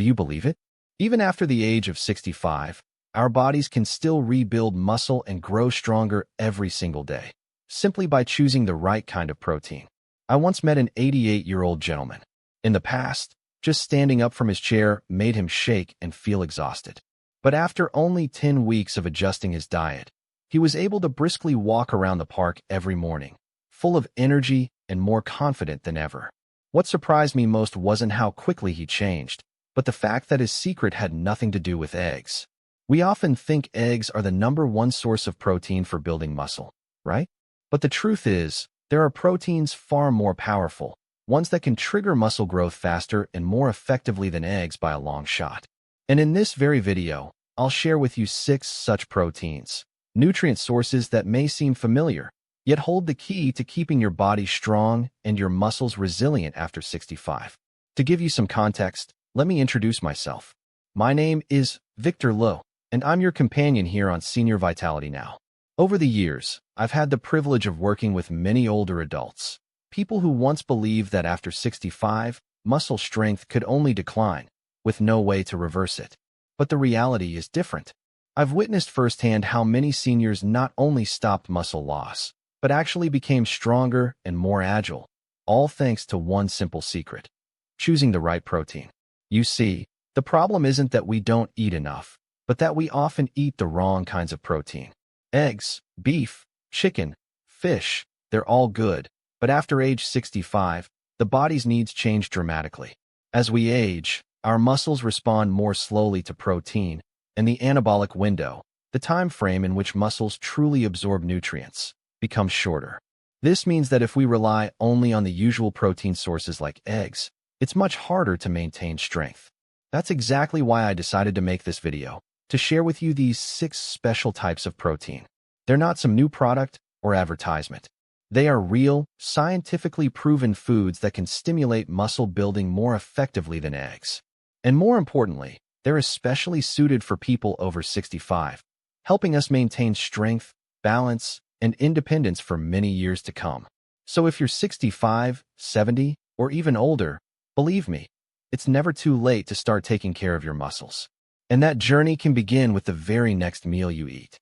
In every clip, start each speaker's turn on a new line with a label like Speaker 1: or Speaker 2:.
Speaker 1: Do you believe it? Even after the age of 65, our bodies can still rebuild muscle and grow stronger every single day, simply by choosing the right kind of protein. I once met an 88-year-old gentleman. In the past, just standing up from his chair made him shake and feel exhausted. But after only 10 weeks of adjusting his diet, he was able to briskly walk around the park every morning, full of energy and more confident than ever. What surprised me most wasn't how quickly he changed, but the fact that his secret had nothing to do with eggs. We often think eggs are the #1 source of protein for building muscle, right? But the truth is, there are proteins far more powerful, ones that can trigger muscle growth faster and more effectively than eggs by a long shot. And in this very video, I'll share with you 6 such proteins, nutrient sources that may seem familiar, yet hold the key to keeping your body strong and your muscles resilient after 65. To give you some context, let me introduce myself. My name is Victor Lowe, and I'm your companion here on Senior Vitality Now. Over the years, I've had the privilege of working with many older adults, people who once believed that after 65, muscle strength could only decline, with no way to reverse it. But the reality is different. I've witnessed firsthand how many seniors not only stopped muscle loss, but actually became stronger and more agile, all thanks to one simple secret: choosing the right protein. You see, the problem isn't that we don't eat enough, but that we often eat the wrong kinds of protein. Eggs, beef, chicken, fish, they're all good, but after age 65, the body's needs change dramatically. As we age, our muscles respond more slowly to protein, and the anabolic window, the time frame in which muscles truly absorb nutrients, becomes shorter. This means that if we rely only on the usual protein sources like eggs, it's much harder to maintain strength. That's exactly why I decided to make this video, to share with you these 6 special types of protein. They're not some new product or advertisement. They are real, scientifically proven foods that can stimulate muscle building more effectively than eggs. And more importantly, they're especially suited for people over 65, helping us maintain strength, balance, and independence for many years to come. So if you're 65, 70, or even older, believe me, it's never too late to start taking care of your muscles. And that journey can begin with the very next meal you eat.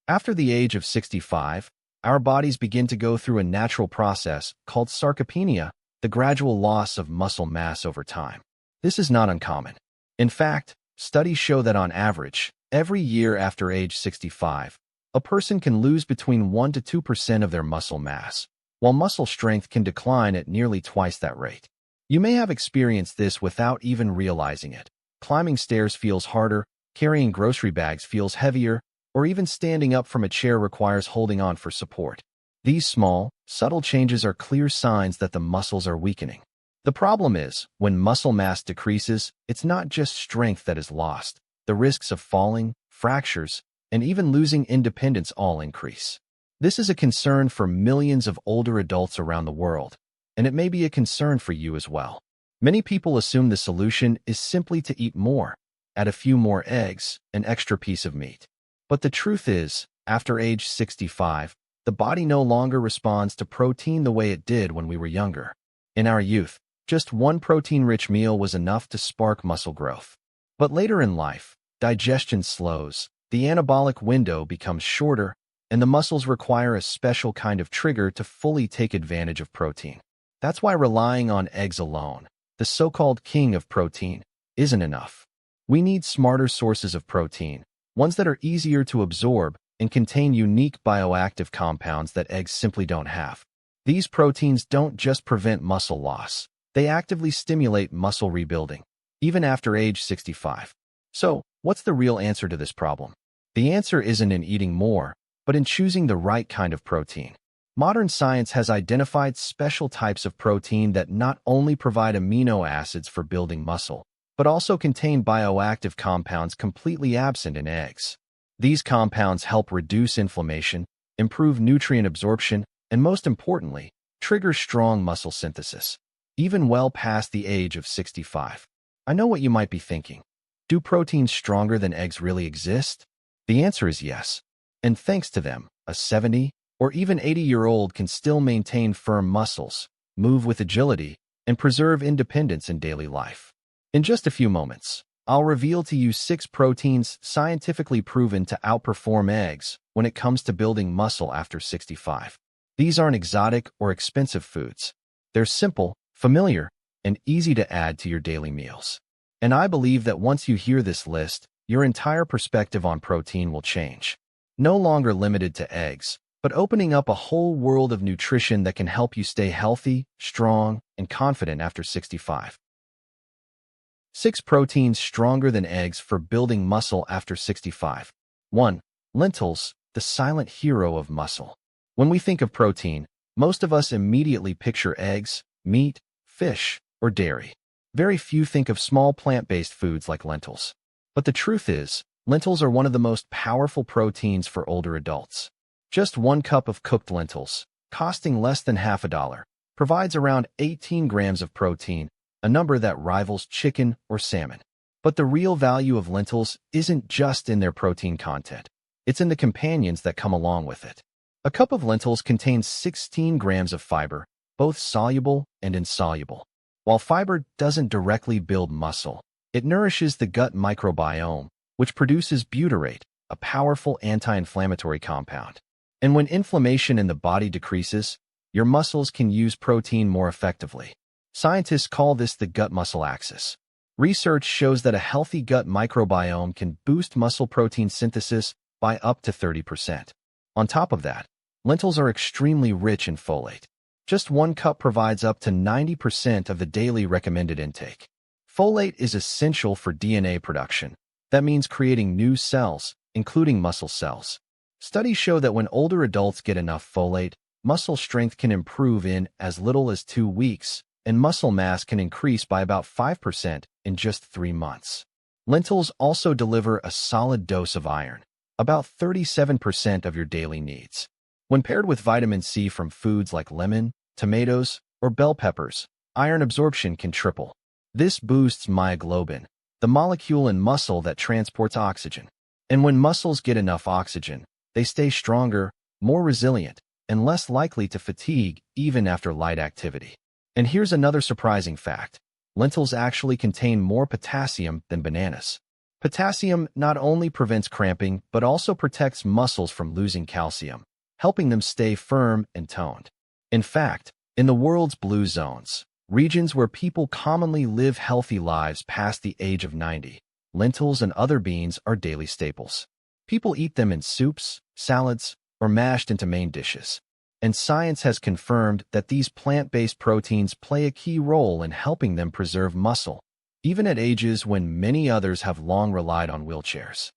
Speaker 1: After the age of 65, our bodies begin to go through a natural process called sarcopenia, the gradual loss of muscle mass over time. This is not uncommon. In fact, studies show that on average, every year after age 65, a person can lose between 1 to 2% of their muscle mass, while muscle strength can decline at nearly twice that rate. You may have experienced this without even realizing it. Climbing stairs feels harder, carrying grocery bags feels heavier, or even standing up from a chair requires holding on for support. These small, subtle changes are clear signs that the muscles are weakening. The problem is, when muscle mass decreases, it's not just strength that is lost. The risks of falling, fractures, and even losing independence all increase. This is a concern for millions of older adults around the world, and it may be a concern for you as well. Many people assume the solution is simply to eat more, add a few more eggs, an extra piece of meat. But the truth is, after age 65, the body no longer responds to protein the way it did when we were younger. In our youth, just one protein-rich meal was enough to spark muscle growth. But later in life, digestion slows, the anabolic window becomes shorter, and the muscles require a special kind of trigger to fully take advantage of protein. That's why relying on eggs alone, the so-called king of protein, isn't enough. We need smarter sources of protein, ones that are easier to absorb and contain unique bioactive compounds that eggs simply don't have. These proteins don't just prevent muscle loss, they actively stimulate muscle rebuilding, even after age 65. So, what's the real answer to this problem? The answer isn't in eating more, but in choosing the right kind of protein. Modern science has identified special types of protein that not only provide amino acids for building muscle, but also contain bioactive compounds completely absent in eggs. These compounds help reduce inflammation, improve nutrient absorption, and most importantly, trigger strong muscle synthesis, even well past the age of 65. I know what you might be thinking. Do proteins stronger than eggs really exist? The answer is yes. And thanks to them, a 70 or even 80-year-old can still maintain firm muscles, move with agility, and preserve independence in daily life. In just a few moments, I'll reveal to you 6 proteins scientifically proven to outperform eggs when it comes to building muscle after 65. These aren't exotic or expensive foods. They're simple, familiar, and easy to add to your daily meals. And I believe that once you hear this list, your entire perspective on protein will change. No longer limited to eggs, but opening up a whole world of nutrition that can help you stay healthy, strong, and confident after 65. 6 proteins stronger than eggs for building muscle after 65. 1. Lentils, the silent hero of muscle. When we think of protein, most of us immediately picture eggs, meat, fish, or dairy. Very few think of small plant-based foods like lentils. But the truth is, lentils are one of the most powerful proteins for older adults. Just 1 cup of cooked lentils, costing less than half a dollar, provides around 18 grams of protein, a number that rivals chicken or salmon. But the real value of lentils isn't just in their protein content. It's in the companions that come along with it. A cup of lentils contains 16 grams of fiber, both soluble and insoluble. While fiber doesn't directly build muscle, it nourishes the gut microbiome, which produces butyrate, a powerful anti-inflammatory compound. And when inflammation in the body decreases, your muscles can use protein more effectively. Scientists call this the gut-muscle axis. Research shows that a healthy gut microbiome can boost muscle protein synthesis by up to 30%. On top of that, lentils are extremely rich in folate. Just 1 cup provides up to 90% of the daily recommended intake. Folate is essential for DNA production. That means creating new cells, including muscle cells. Studies show that when older adults get enough folate, muscle strength can improve in as little as 2 weeks, and muscle mass can increase by about 5% in just 3 months. Lentils also deliver a solid dose of iron, about 37% of your daily needs. When paired with vitamin C from foods like lemon, tomatoes, or bell peppers, iron absorption can triple. This boosts myoglobin, the molecule in muscle that transports oxygen. And when muscles get enough oxygen, they stay stronger, more resilient, and less likely to fatigue even after light activity. And here's another surprising fact. Lentils actually contain more potassium than bananas. Potassium not only prevents cramping, but also protects muscles from losing calcium, helping them stay firm and toned. In fact, in the world's blue zones, regions where people commonly live healthy lives past the age of 90, lentils and other beans are daily staples. People eat them in soups, salads, or mashed into main dishes. And science has confirmed that these plant-based proteins play a key role in helping them preserve muscle, even at ages when many others have long relied on wheelchairs.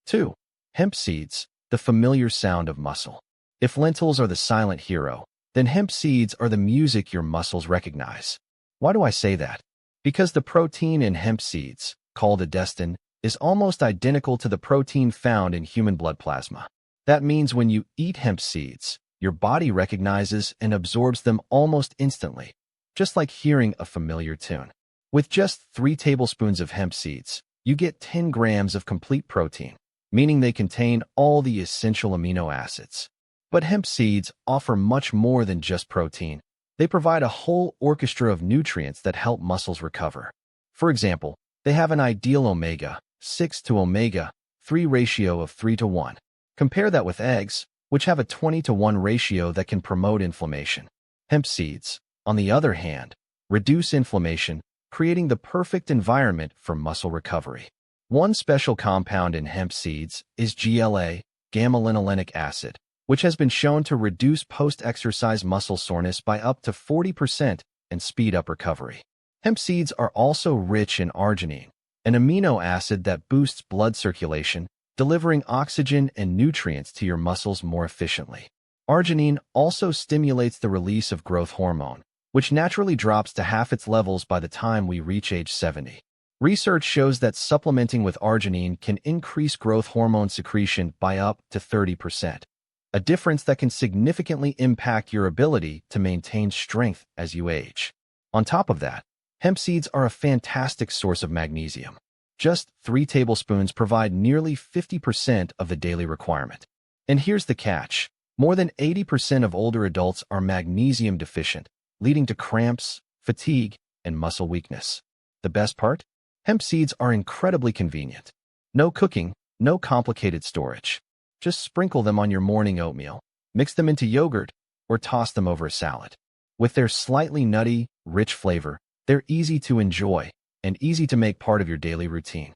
Speaker 1: 2. Hemp seeds, the familiar sound of muscle. If lentils are the silent hero, then hemp seeds are the music your muscles recognize. Why do I say that? Because the protein in hemp seeds, called edestin, is almost identical to the protein found in human blood plasma. That means when you eat hemp seeds, your body recognizes and absorbs them almost instantly, just like hearing a familiar tune. With just 3 tablespoons of hemp seeds, you get 10 grams of complete protein, meaning they contain all the essential amino acids. But hemp seeds offer much more than just protein. They provide a whole orchestra of nutrients that help muscles recover. For example, they have an ideal omega-6 to omega-3 ratio of 3:1. Compare that with eggs, which have a 20:1 ratio that can promote inflammation. Hemp seeds, on the other hand, reduce inflammation, creating the perfect environment for muscle recovery. One special compound in hemp seeds is GLA, gamma-linolenic acid, which has been shown to reduce post-exercise muscle soreness by up to 40% and speed up recovery. Hemp seeds are also rich in arginine, an amino acid that boosts blood circulation, delivering oxygen and nutrients to your muscles more efficiently. Arginine also stimulates the release of growth hormone, which naturally drops to half its levels by the time we reach age 70. Research shows that supplementing with arginine can increase growth hormone secretion by up to 30%, a difference that can significantly impact your ability to maintain strength as you age. On top of that, hemp seeds are a fantastic source of magnesium. Just 3 tablespoons provide nearly 50% of the daily requirement. And here's the catch. More than 80% of older adults are magnesium deficient, leading to cramps, fatigue, and muscle weakness. The best part? Hemp seeds are incredibly convenient. No cooking, no complicated storage. Just sprinkle them on your morning oatmeal, mix them into yogurt, or toss them over a salad. With their slightly nutty, rich flavor, they're easy to enjoy and easy to make part of your daily routine.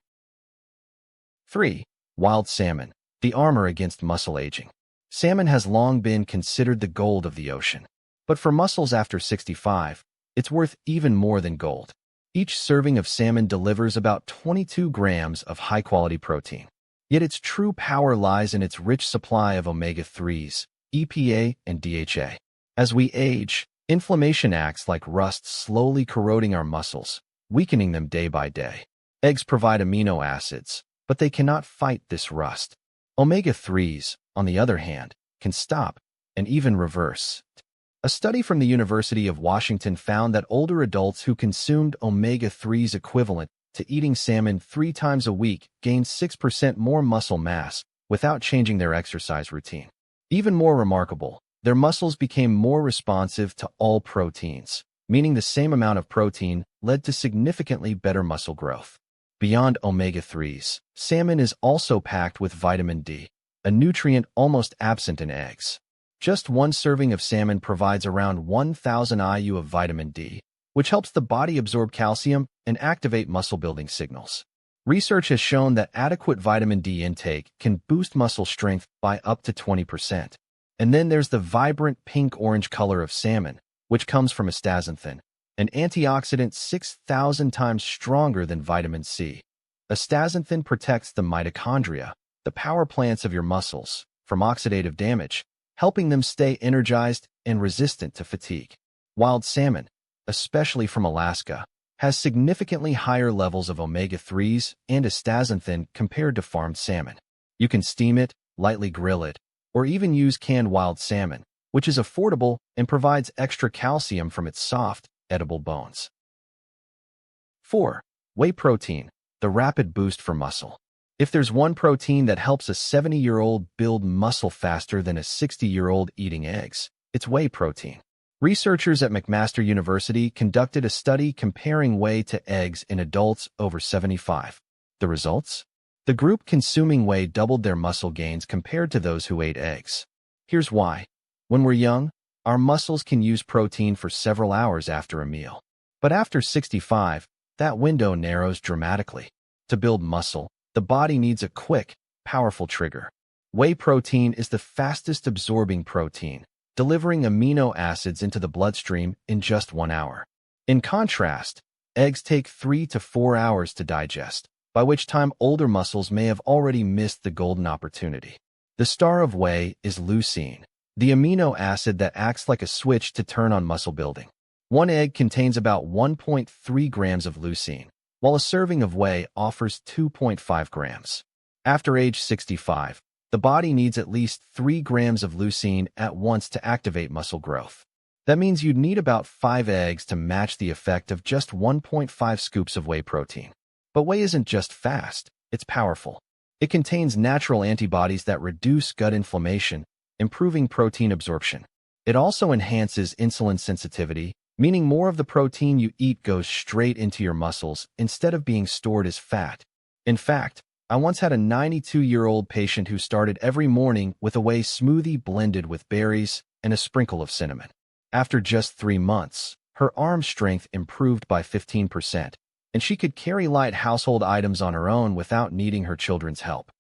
Speaker 1: 3. Wild salmon, the armor against muscle aging. Salmon has long been considered the gold of the ocean. But for muscles after 65, it's worth even more than gold. Each serving of salmon delivers about 22 grams of high-quality protein. Yet its true power lies in its rich supply of omega-3s, EPA, and DHA. As we age, inflammation acts like rust, slowly corroding our muscles, weakening them day by day. Eggs provide amino acids, but they cannot fight this rust. Omega-3s, on the other hand, can stop and even reverse. A study from the University of Washington found that older adults who consumed omega-3s equivalent to eating salmon 3 times a week gained 6% more muscle mass without changing their exercise routine. Even more remarkable, their muscles became more responsive to all proteins, meaning the same amount of protein led to significantly better muscle growth. Beyond omega-3s, salmon is also packed with vitamin D, a nutrient almost absent in eggs. Just one serving of salmon provides around 1,000 IU of vitamin D, which helps the body absorb calcium and activate muscle-building signals. Research has shown that adequate vitamin D intake can boost muscle strength by up to 20%. And then there's the vibrant pink-orange color of salmon, which comes from astaxanthin, an antioxidant 6,000 times stronger than vitamin C. Astaxanthin protects the mitochondria, the power plants of your muscles, from oxidative damage, helping them stay energized and resistant to fatigue. Wild salmon, especially from Alaska, has significantly higher levels of omega-3s and astaxanthin compared to farmed salmon. You can steam it, lightly grill it, or even use canned wild salmon, which is affordable and provides extra calcium from its soft, edible bones. 4. Whey protein, the rapid boost for muscle. If there's one protein that helps a 70-year-old build muscle faster than a 60-year-old eating eggs, it's whey protein. Researchers at McMaster University conducted a study comparing whey to eggs in adults over 75. The results? The group consuming whey doubled their muscle gains compared to those who ate eggs. Here's why. When we're young, our muscles can use protein for several hours after a meal. But after 65, that window narrows dramatically. To build muscle, the body needs a quick, powerful trigger. Whey protein is the fastest absorbing protein, delivering amino acids into the bloodstream in just 1 hour. In contrast, eggs take 3 to 4 hours to digest, by which time older muscles may have already missed the golden opportunity. The star of whey is leucine, the amino acid that acts like a switch to turn on muscle building. One egg contains about 1.3 grams of leucine, while a serving of whey offers 2.5 grams. After age 65, the body needs at least 3 grams of leucine at once to activate muscle growth. That means you'd need about 5 eggs to match the effect of just 1.5 scoops of whey protein. But whey isn't just fast, it's powerful. It contains natural antibodies that reduce gut inflammation, improving protein absorption. It also enhances insulin sensitivity, meaning more of the protein you eat goes straight into your muscles instead of being stored as fat. In fact, I once had a 92-year-old patient who started every morning with a whey smoothie blended with berries and a sprinkle of cinnamon. After just 3 months, her arm strength improved by 15%, and she could carry light household items on her own without needing her children's help.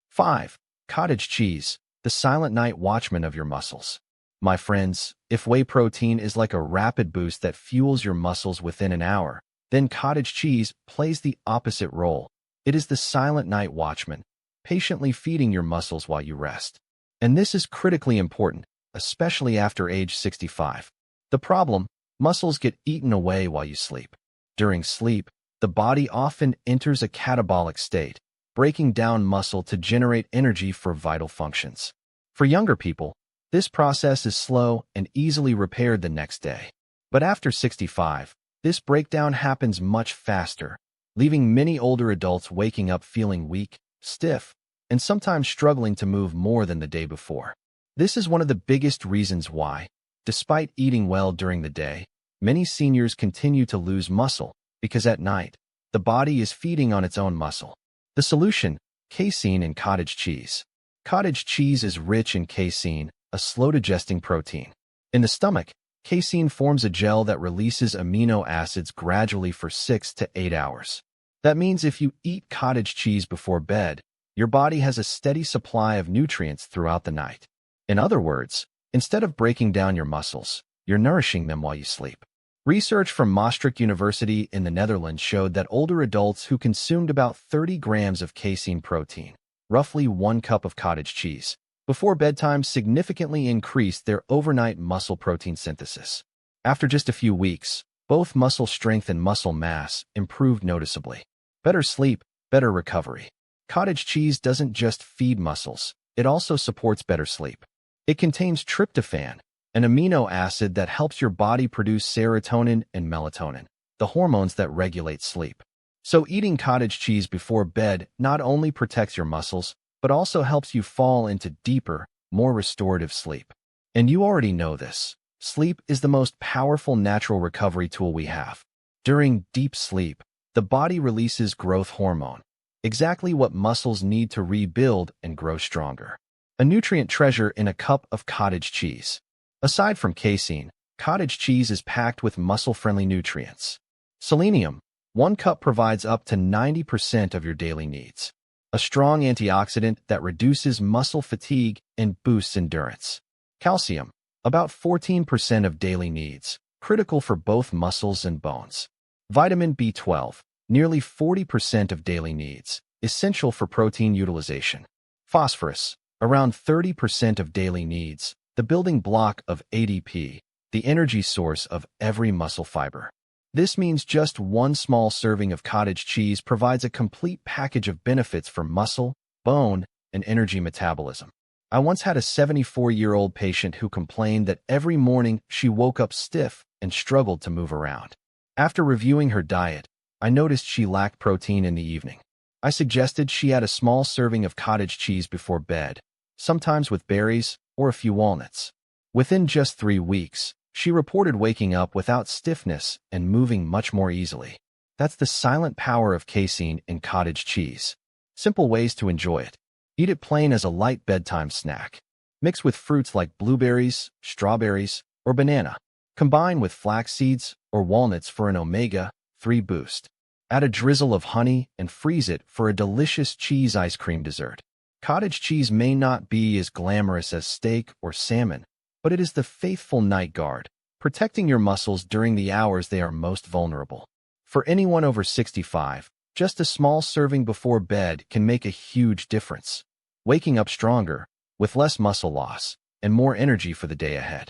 Speaker 1: 5. Cottage cheese, the silent night watchman of your muscles. My friends, if whey protein is like a rapid boost that fuels your muscles within an hour, then cottage cheese plays the opposite role. It is the silent night watchman, patiently feeding your muscles while you rest. And this is critically important, especially after age 65. The problem, muscles get eaten away while you sleep. During sleep, the body often enters a catabolic state, breaking down muscle to generate energy for vital functions. For younger people, this process is slow and easily repaired the next day. But after 65, this breakdown happens much faster, leaving many older adults waking up feeling weak, stiff, and sometimes struggling to move more than the day before. This is one of the biggest reasons why, despite eating well during the day, many seniors continue to lose muscle because at night, the body is feeding on its own muscle. The solution: casein in cottage cheese. Cottage cheese is rich in casein, a slow-digesting protein. In the stomach, casein forms a gel that releases amino acids gradually for 6 to 8 hours. That means if you eat cottage cheese before bed, your body has a steady supply of nutrients throughout the night. In other words, instead of breaking down your muscles, you're nourishing them while you sleep. Research from Maastricht University in the Netherlands showed that older adults who consumed about 30 grams of casein protein, roughly 1 cup of cottage cheese, before bedtime significantly increased their overnight muscle protein synthesis. After just a few weeks, both muscle strength and muscle mass improved noticeably. Better sleep, better recovery. Cottage cheese doesn't just feed muscles, it also supports better sleep. It contains tryptophan, an amino acid that helps your body produce serotonin and melatonin, the hormones that regulate sleep. So eating cottage cheese before bed not only protects your muscles, but also helps you fall into deeper, more restorative sleep. And you already know this. Sleep is the most powerful natural recovery tool we have. During deep sleep, the body releases growth hormone, exactly what muscles need to rebuild and grow stronger. A nutrient treasure in a cup of cottage cheese. Aside from casein, cottage cheese is packed with muscle-friendly nutrients. Selenium. 1 cup provides up to 90% of your daily needs. A strong antioxidant that reduces muscle fatigue and boosts endurance. Calcium. About 14% of daily needs, critical for both muscles and bones. Vitamin B12. Nearly 40% of daily needs, essential for protein utilization. Phosphorus. Around 30% of daily needs, the building block of ADP, the energy source of every muscle fiber. This means just 1 small serving of cottage cheese provides a complete package of benefits for muscle, bone, and energy metabolism. I once had a 74-year-old patient who complained that every morning she woke up stiff and struggled to move around. After reviewing her diet, I noticed she lacked protein in the evening. I suggested she add a small serving of cottage cheese before bed, sometimes with berries or a few walnuts. Within just 3 weeks, she reported waking up without stiffness and moving much more easily. That's the silent power of casein in cottage cheese. Simple ways to enjoy it. Eat it plain as a light bedtime snack. Mix with fruits like blueberries, strawberries, or banana. Combine with flax seeds or walnuts for an omega-3 boost. Add a drizzle of honey and freeze it for a delicious cheese ice cream dessert. Cottage cheese may not be as glamorous as steak or salmon, but it is the faithful night guard, protecting your muscles during the hours they are most vulnerable. For anyone over 65, just a small serving before bed can make a huge difference, waking up stronger, with less muscle loss, and more energy for the day ahead.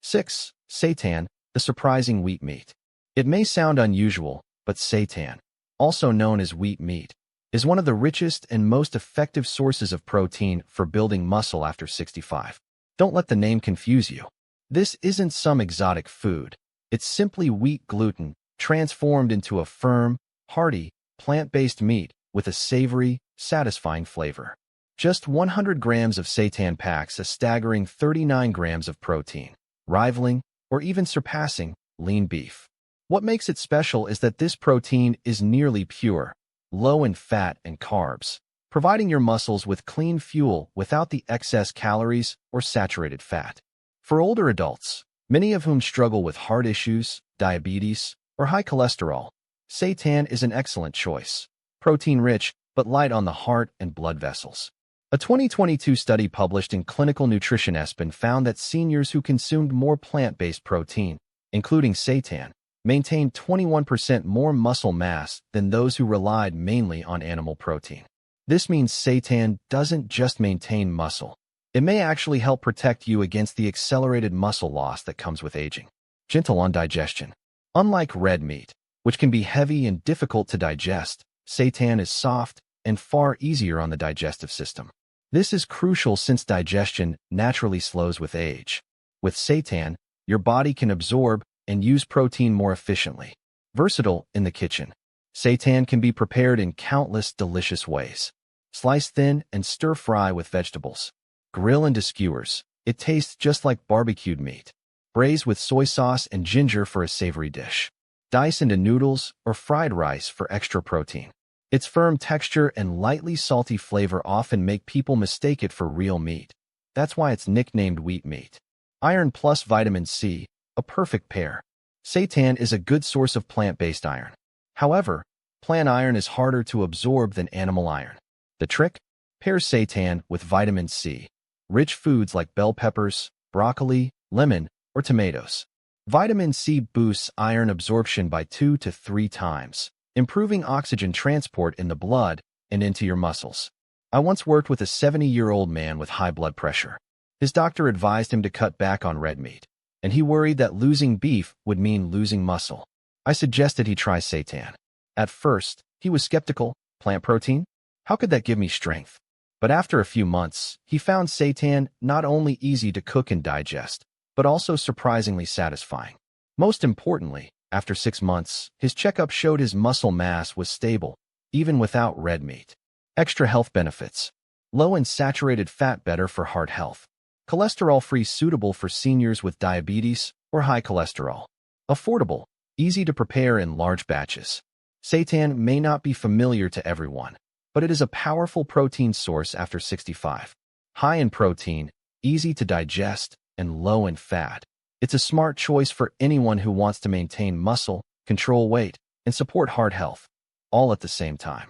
Speaker 1: 6. Seitan, the surprising wheat meat. It may sound unusual, but seitan, also known as wheat meat, is one of the richest and most effective sources of protein for building muscle after 65. Don't let the name confuse you. This isn't some exotic food. It's simply wheat gluten, transformed into a firm, hearty, plant-based meat with a savory, satisfying flavor. Just 100 grams of seitan packs a staggering 39 grams of protein, rivaling, or even surpassing, lean beef. What makes it special is that this protein is nearly pure, low in fat and carbs, providing your muscles with clean fuel without the excess calories or saturated fat. For older adults, many of whom struggle with heart issues, diabetes, or high cholesterol, seitan is an excellent choice. Protein-rich, but light on the heart and blood vessels. A 2022 study published in Clinical Nutrition Espen found that seniors who consumed more plant-based protein, including seitan, maintained 21% more muscle mass than those who relied mainly on animal protein. This means seitan doesn't just maintain muscle. It may actually help protect you against the accelerated muscle loss that comes with aging. Gentle on digestion. Unlike red meat, which can be heavy and difficult to digest, seitan is soft and far easier on the digestive system. This is crucial since digestion naturally slows with age. With seitan, your body can absorb and use protein more efficiently. Versatile in the kitchen. Seitan can be prepared in countless delicious ways. Slice thin and stir-fry with vegetables. Grill into skewers. It tastes just like barbecued meat. Braise with soy sauce and ginger for a savory dish. Dice into noodles or fried rice for extra protein. Its firm texture and lightly salty flavor often make people mistake it for real meat. That's why it's nicknamed wheat meat. Iron plus vitamin C, a perfect pair. Seitan is a good source of plant-based iron. However, plant iron is harder to absorb than animal iron. The trick? Pair seitan with vitamin C. Rich foods like bell peppers, broccoli, lemon, or tomatoes. Vitamin C boosts iron absorption by 2 to 3 times, improving oxygen transport in the blood and into your muscles. I once worked with a 70-year-old man with high blood pressure. His doctor advised him to cut back on red meat, and he worried that losing beef would mean losing muscle. I suggested he try seitan. At first, he was skeptical. Plant protein? How could that give me strength? But after a few months, he found seitan not only easy to cook and digest, but also surprisingly satisfying. Most importantly, after 6 months, his checkup showed his muscle mass was stable, even without red meat. Extra health benefits. Low in saturated fat, better for heart health. Cholesterol-free, suitable for seniors with diabetes or high cholesterol. Affordable, easy to prepare in large batches. Seitan may not be familiar to everyone, but it is a powerful protein source after 65. High in protein, easy to digest, and low in fat. It's a smart choice for anyone who wants to maintain muscle, control weight, and support heart health, all at the same time.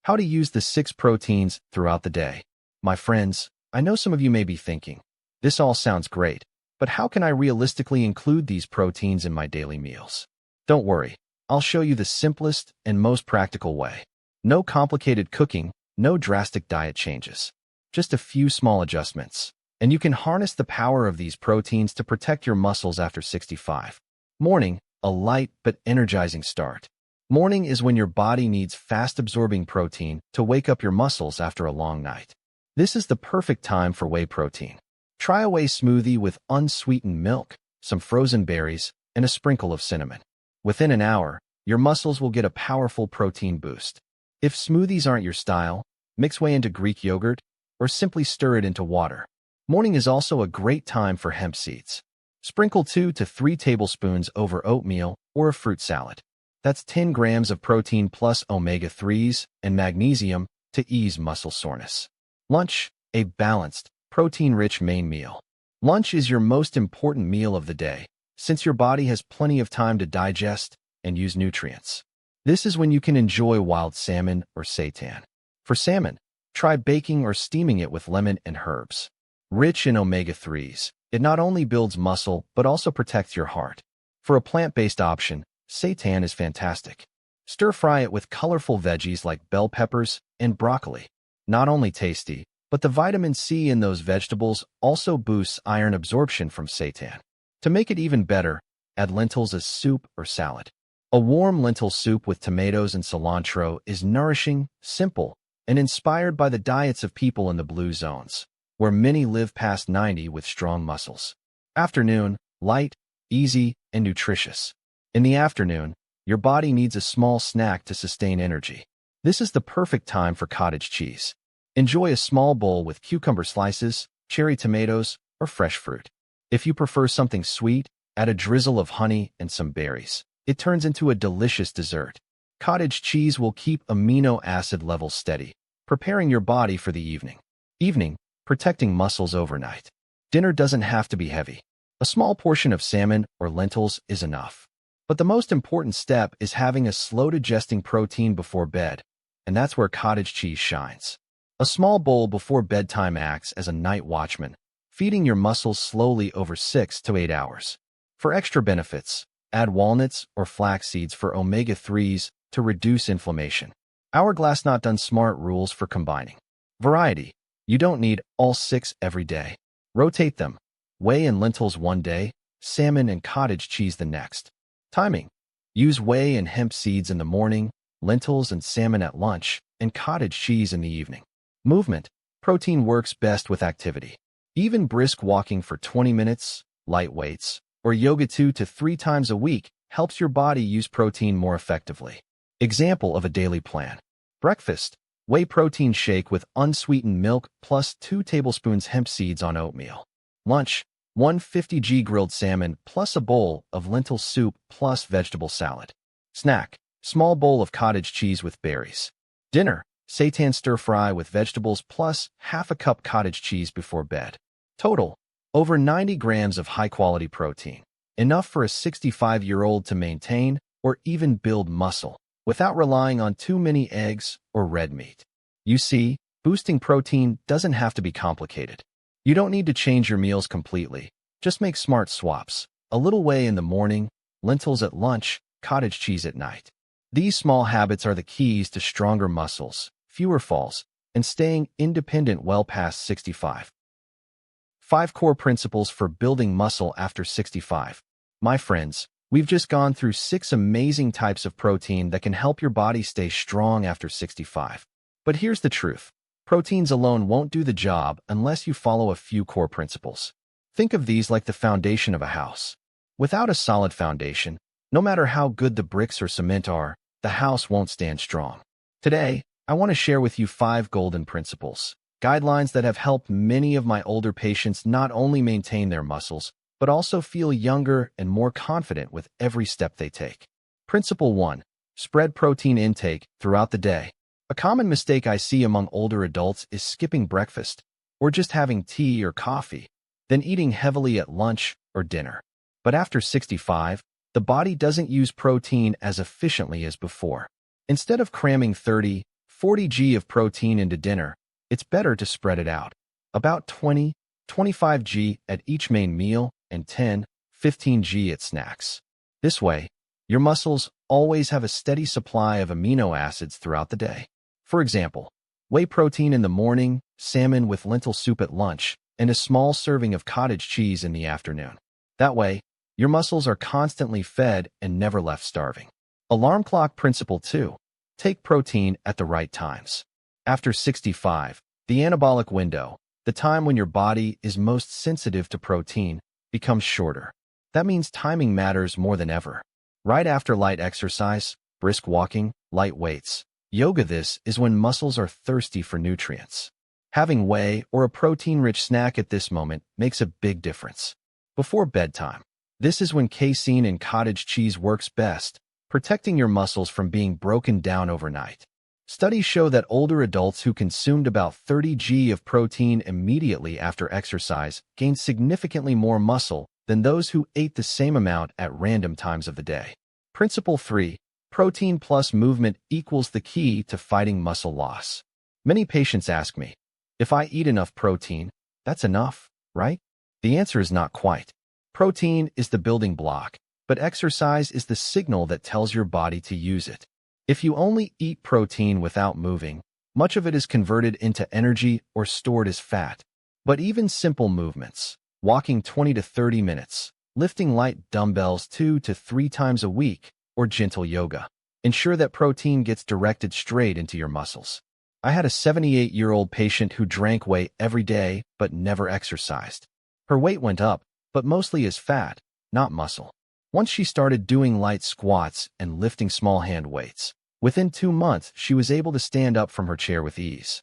Speaker 1: How to use the 6 proteins throughout the day. My friends, I know some of you may be thinking, this all sounds great, but how can I realistically include these proteins in my daily meals? Don't worry, I'll show you the simplest and most practical way. No complicated cooking, no drastic diet changes. Just a few small adjustments, and you can harness the power of these proteins to protect your muscles after 65. Morning, a light but energizing start. Morning is when your body needs fast-absorbing protein to wake up your muscles after a long night. This is the perfect time for whey protein. Try a whey smoothie with unsweetened milk, some frozen berries, and a sprinkle of cinnamon. Within an hour, your muscles will get a powerful protein boost. If smoothies aren't your style, mix whey into Greek yogurt or simply stir it into water. Morning is also a great time for hemp seeds. Sprinkle 2 to 3 tablespoons over oatmeal or a fruit salad. That's 10 grams of protein plus omega-3s and magnesium to ease muscle soreness. Lunch, a balanced, protein-rich main meal. Lunch is your most important meal of the day, since your body has plenty of time to digest and use nutrients. This is when you can enjoy wild salmon or seitan. For salmon, try baking or steaming it with lemon and herbs. Rich in omega-3s, it not only builds muscle but also protects your heart. For a plant-based option, seitan is fantastic. Stir-fry it with colorful veggies like bell peppers and broccoli. Not only tasty, but the vitamin C in those vegetables also boosts iron absorption from seitan. To make it even better, add lentils as soup or salad. A warm lentil soup with tomatoes and cilantro is nourishing, simple, and inspired by the diets of people in the blue zones, where many live past 90 with strong muscles. Afternoon, light, easy, and nutritious. In the afternoon, your body needs a small snack to sustain energy. This is the perfect time for cottage cheese. Enjoy a small bowl with cucumber slices, cherry tomatoes, or fresh fruit. If you prefer something sweet, add a drizzle of honey and some berries. It turns into a delicious dessert. Cottage cheese will keep amino acid levels steady, preparing your body for the evening, protecting muscles overnight. Dinner doesn't have to be heavy. A small portion of salmon or lentils is enough. But the most important step is having a slow-digesting protein before bed, and that's where cottage cheese shines. A small bowl before bedtime acts as a night watchman, feeding your muscles slowly over 6 to 8 hours. For extra benefits, add walnuts or flax seeds for omega-3s to reduce inflammation. Hourglass Not Done Smart rules for combining. Variety. You don't need all 6 every day. Rotate them. Whey and lentils one day, salmon and cottage cheese the next. Timing. Use whey and hemp seeds in the morning, lentils and salmon at lunch, and cottage cheese in the evening. Movement. Protein works best with activity. Even brisk walking for 20 minutes, light weights, or yoga 2 to 3 times a week helps your body use protein more effectively. Example of a daily plan. Breakfast. Whey protein shake with unsweetened milk plus 2 tablespoons hemp seeds on oatmeal. Lunch. 150g grilled salmon plus a bowl of lentil soup plus vegetable salad. Snack, small bowl of cottage cheese with berries. Dinner, seitan stir-fry with vegetables plus half a cup cottage cheese before bed. Total, over 90 grams of high-quality protein. Enough for a 65-year-old to maintain or even build muscle without relying on too many eggs or red meat. You see, boosting protein doesn't have to be complicated. You don't need to change your meals completely. Just make smart swaps. A little whey in the morning, lentils at lunch, cottage cheese at night. These small habits are the keys to stronger muscles, fewer falls, and staying independent well past 65. 5 core principles for building muscle after 65. My friends, we've just gone through 6 amazing types of protein that can help your body stay strong after 65. But here's the truth. Proteins alone won't do the job unless you follow a few core principles. Think of these like the foundation of a house. Without a solid foundation, no matter how good the bricks or cement are, the house won't stand strong. Today, I want to share with you 5 golden principles, guidelines that have helped many of my older patients not only maintain their muscles, but also feel younger and more confident with every step they take. Principle 1. Spread protein intake throughout the day. A common mistake I see among older adults is skipping breakfast, or just having tea or coffee, then eating heavily at lunch or dinner. But after 65, the body doesn't use protein as efficiently as before. Instead of cramming 30, 40g of protein into dinner, it's better to spread it out. About 20, 25g at each main meal and 10, 15g at snacks. This way, your muscles always have a steady supply of amino acids throughout the day. For example, whey protein in the morning, salmon with lentil soup at lunch, and a small serving of cottage cheese in the afternoon. That way, your muscles are constantly fed and never left starving. Alarm clock principle 2. Take protein at the right times. After 65, the anabolic window, the time when your body is most sensitive to protein, becomes shorter. That means timing matters more than ever. Right after light exercise, brisk walking, light weights, yoga, this is when muscles are thirsty for nutrients. Having whey or a protein-rich snack at this moment makes a big difference. Before bedtime, this is when casein and cottage cheese works best, protecting your muscles from being broken down overnight. Studies show that older adults who consumed about 30g of protein immediately after exercise gained significantly more muscle than those who ate the same amount at random times of the day. Principle 3. Protein plus movement equals the key to fighting muscle loss. Many patients ask me, if I eat enough protein, that's enough, right? The answer is not quite. Protein is the building block, but exercise is the signal that tells your body to use it. If you only eat protein without moving, much of it is converted into energy or stored as fat. But even simple movements, walking 20 to 30 minutes, lifting light dumbbells 2 to 3 times a week, or gentle yoga, ensure that protein gets directed straight into your muscles. I had a 78-year-old patient who drank whey every day but never exercised. Her weight went up, but mostly as fat, not muscle. Once she started doing light squats and lifting small hand weights, within 2 months she was able to stand up from her chair with ease.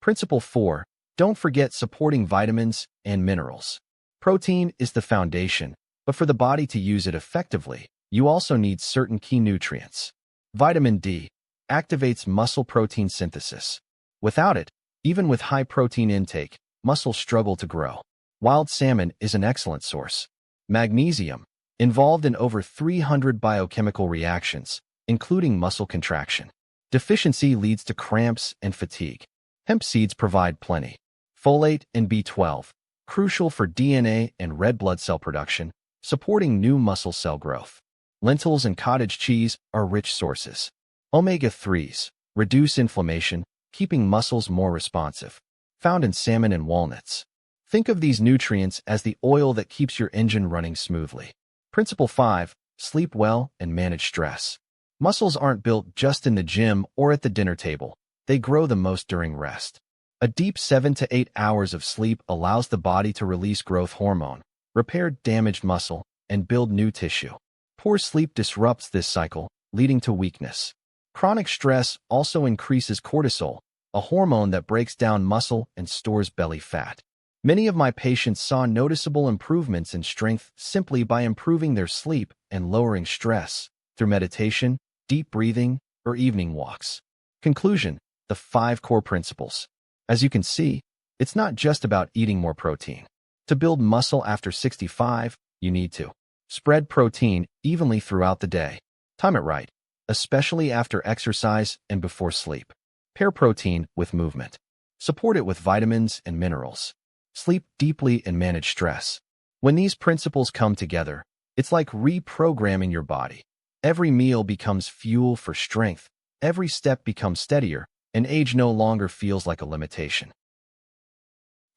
Speaker 1: Principle 4. Don't forget supporting vitamins and minerals. Protein is the foundation, but for the body to use it effectively, you also need certain key nutrients. Vitamin D activates muscle protein synthesis. Without it, even with high protein intake, muscles struggle to grow. Wild salmon is an excellent source. Magnesium, involved in over 300 biochemical reactions, including muscle contraction. Deficiency leads to cramps and fatigue. Hemp seeds provide plenty. Folate and B12, crucial for DNA and red blood cell production, supporting new muscle cell growth. Lentils and cottage cheese are rich sources. Omega-3s reduce inflammation, keeping muscles more responsive. Found in salmon and walnuts. Think of these nutrients as the oil that keeps your engine running smoothly. Principle 5. Sleep well and manage stress. Muscles aren't built just in the gym or at the dinner table. They grow the most during rest. A deep 7 to 8 hours of sleep allows the body to release growth hormone, repair damaged muscle, and build new tissue. Poor sleep disrupts this cycle, leading to weakness. Chronic stress also increases cortisol, a hormone that breaks down muscle and stores belly fat. Many of my patients saw noticeable improvements in strength simply by improving their sleep and lowering stress through meditation, deep breathing, or evening walks. Conclusion: the 5 core principles. As you can see, it's not just about eating more protein. To build muscle after 65, you need to spread protein evenly throughout the day. Time it right, especially after exercise and before sleep. Pair protein with movement. Support it with vitamins and minerals. Sleep deeply and manage stress. When these principles come together, it's like reprogramming your body. Every meal becomes fuel for strength, every step becomes steadier, and age no longer feels like a limitation.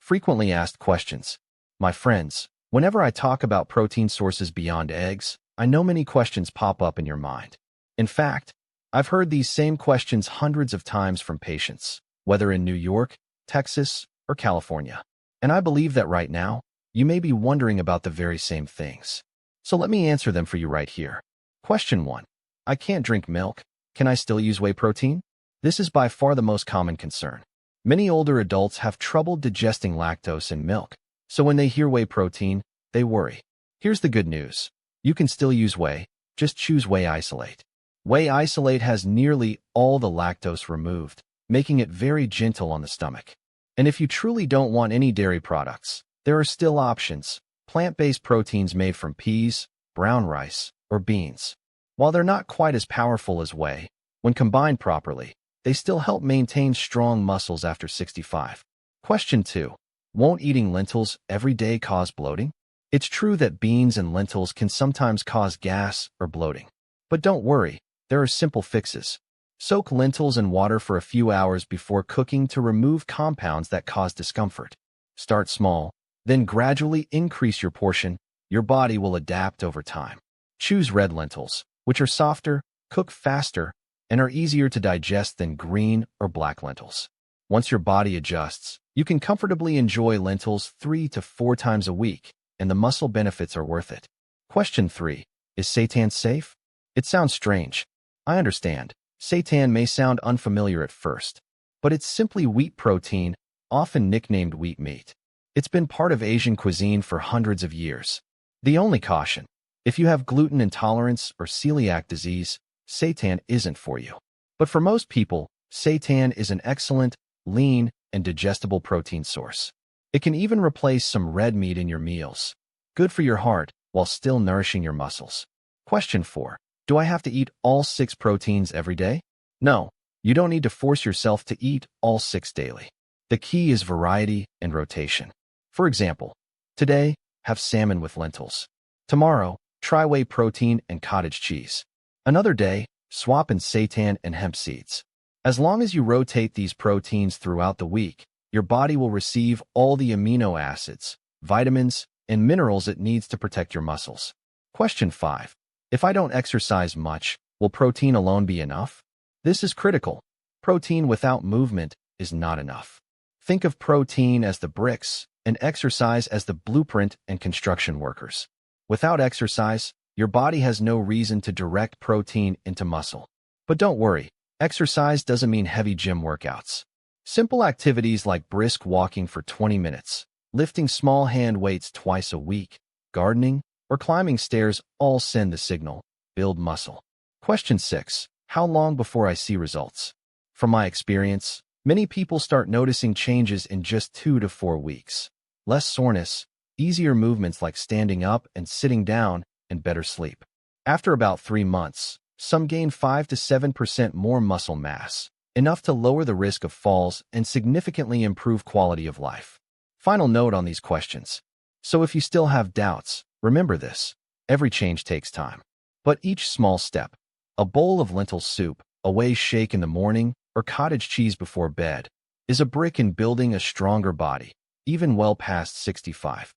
Speaker 1: Frequently asked questions. My friends, whenever I talk about protein sources beyond eggs, I know many questions pop up in your mind. In fact, I've heard these same questions hundreds of times from patients, whether in New York, Texas, or California. And I believe that right now, you may be wondering about the very same things. So let me answer them for you right here. Question 1. I can't drink milk. Can I still use whey protein? This is by far the most common concern. Many older adults have trouble digesting lactose in milk, so when they hear whey protein, they worry. Here's the good news. You can still use whey, just choose whey isolate. Whey isolate has nearly all the lactose removed, making it very gentle on the stomach. And if you truly don't want any dairy products, there are still options: plant-based proteins made from peas, brown rice, or beans. While they're not quite as powerful as whey, when combined properly, they still help maintain strong muscles after 65. Question 2. Won't eating lentils every day cause bloating? It's true that beans and lentils can sometimes cause gas or bloating. But don't worry, there are simple fixes. Soak lentils in water for a few hours before cooking to remove compounds that cause discomfort. Start small, then gradually increase your portion. Your body will adapt over time. Choose red lentils, which are softer, cook faster, and are easier to digest than green or black lentils. Once your body adjusts, you can comfortably enjoy lentils 3 to 4 times a week, and the muscle benefits are worth it. Question 3. Is seitan safe? It sounds strange. I understand. Seitan may sound unfamiliar at first, but it's simply wheat protein, often nicknamed wheat meat. It's been part of Asian cuisine for hundreds of years. The only caution: if you have gluten intolerance or celiac disease, seitan isn't for you. But for most people, seitan is an excellent, lean, and digestible protein source. It can even replace some red meat in your meals. Good for your heart while still nourishing your muscles. Question 4. Do I have to eat all 6 proteins every day? No, you don't need to force yourself to eat all 6 daily. The key is variety and rotation. For example, today, have salmon with lentils. Tomorrow, try whey protein and cottage cheese. Another day, swap in seitan and hemp seeds. As long as you rotate these proteins throughout the week, your body will receive all the amino acids, vitamins, and minerals it needs to protect your muscles. Question 5. If I don't exercise much, will protein alone be enough? This is critical. Protein without movement is not enough. Think of protein as the bricks and exercise as the blueprint and construction workers. Without exercise, your body has no reason to direct protein into muscle. But don't worry, exercise doesn't mean heavy gym workouts. Simple activities like brisk walking for 20 minutes, lifting small hand weights twice a week, gardening, or climbing stairs all send the signal: build muscle. Question 6. How long before I see results? From my experience, many people start noticing changes in just 2 to 4 weeks. Less soreness, easier movements like standing up and sitting down, and better sleep. After about 3 months, some gain 5 to 7% more muscle mass, enough to lower the risk of falls and significantly improve quality of life. Final note on these questions. So if you still have doubts, remember this: every change takes time. But each small step, a bowl of lentil soup, a whey shake in the morning, or cottage cheese before bed, is a brick in building a stronger body, even well past 65.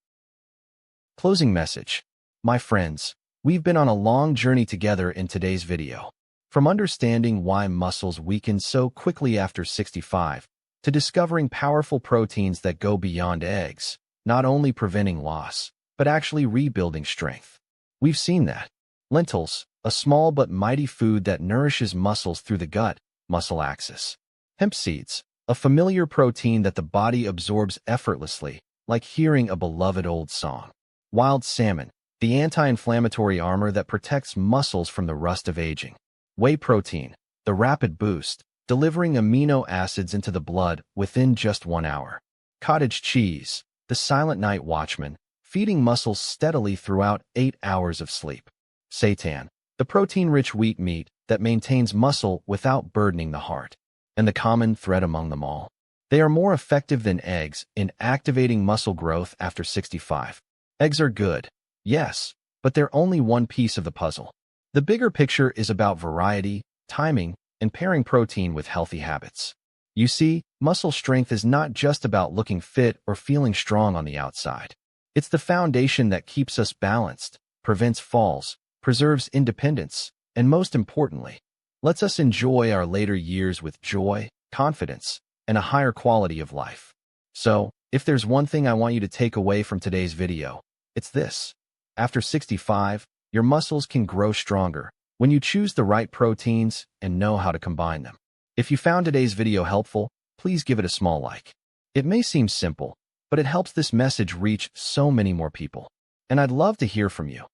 Speaker 1: Closing message. My friends, we've been on a long journey together in today's video. From understanding why muscles weaken so quickly after 65, to discovering powerful proteins that go beyond eggs, not only preventing loss, but actually rebuilding strength. We've seen that. Lentils, a small but mighty food that nourishes muscles through the gut-muscle axis. Hemp seeds, a familiar protein that the body absorbs effortlessly, like hearing a beloved old song. Wild salmon, the anti-inflammatory armor that protects muscles from the rust of aging. Whey protein, the rapid boost, delivering amino acids into the blood within just 1 hour. Cottage cheese, the silent night watchman, feeding muscles steadily throughout 8 hours of sleep. Seitan, the protein-rich wheat meat that maintains muscle without burdening the heart. And the common thread among them all, they are more effective than eggs in activating muscle growth after 65. Eggs are good, yes, but they're only one piece of the puzzle. The bigger picture is about variety, timing, and pairing protein with healthy habits. You see, muscle strength is not just about looking fit or feeling strong on the outside. It's the foundation that keeps us balanced, prevents falls, preserves independence, and most importantly, lets us enjoy our later years with joy, confidence, and a higher quality of life. So, if there's one thing I want you to take away from today's video, it's this. After 65, your muscles can grow stronger when you choose the right proteins and know how to combine them. If you found today's video helpful, please give it a small like. It may seem simple, but it helps this message reach so many more people. And I'd love to hear from you.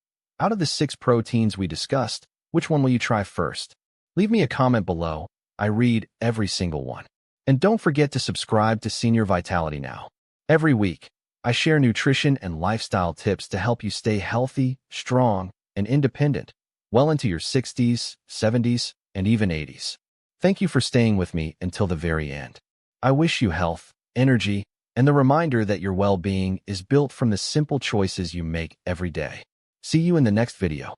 Speaker 1: Out of the 6 proteins we discussed, which one will you try first? Leave me a comment below. I read every single one. And don't forget to subscribe to Senior Vitality Now. Every week, I share nutrition and lifestyle tips to help you stay healthy, strong, and independent, well into your 60s, 70s, and even 80s. Thank you for staying with me until the very end. I wish you health, energy, and the reminder that your well-being is built from the simple choices you make every day. See you in the next video.